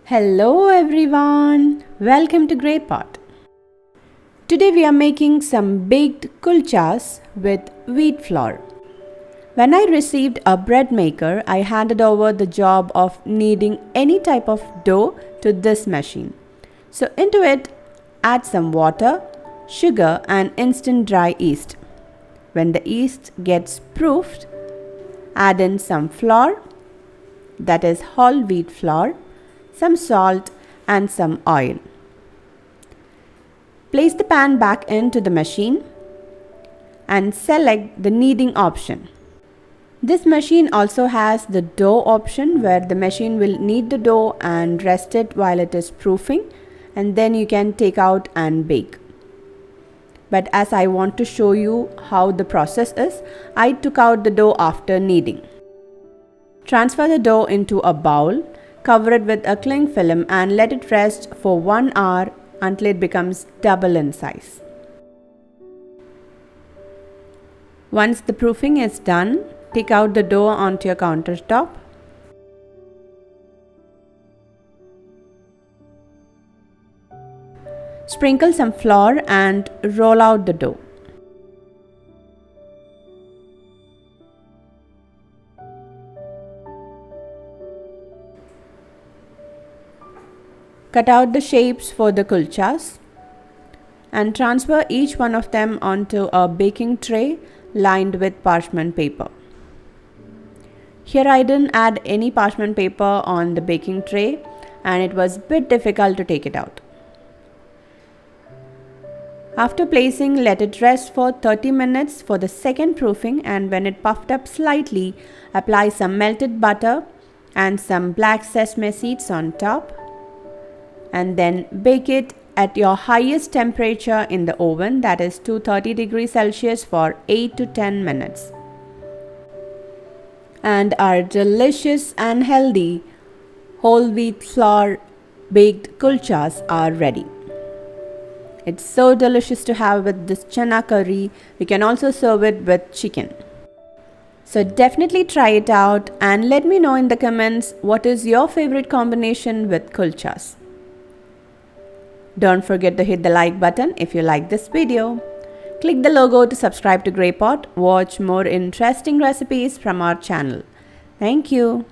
Hello everyone, welcome to Grey Pot. Today we are making some baked kulchas with wheat flour. When I received a bread maker, I handed over the job of kneading any type of dough to this machine. So into it, add some water, sugar and instant dry yeast. When the yeast gets proofed, add in some flour, that is whole wheat flour, some salt and some oil. Place the pan back into the machine and select the kneading option. This machine also has the dough option where the machine will knead the dough and rest it while it is proofing, and then you can take out and bake. But as I want to show you how the process is, I took out the dough after kneading. Transfer the dough into a bowl. Cover it with a cling film and let it rest for 1 hour until it becomes double in size. Once the proofing is done, take out the dough onto your countertop. Sprinkle some flour and roll out the dough. Cut out the shapes for the kulchas and transfer each one of them onto a baking tray lined with parchment paper. Here I didn't add any parchment paper on the baking tray and it was a bit difficult to take it out. After placing, let it rest for 30 minutes for the second proofing, and when it puffed up slightly, apply some melted butter and some black sesame seeds on top. And then bake it at your highest temperature in the oven, that is 230 degrees Celsius, for 8 to 10 minutes. And our delicious and healthy whole wheat flour baked kulchas are ready. It's so delicious to have with this chana curry. You can also serve it with chicken. So definitely try it out and let me know in the comments what is your favorite combination with kulchas. Don't forget to hit the like button if you like this video. Click the logo to subscribe to Grey Pot. Watch more interesting recipes from our channel. Thank you.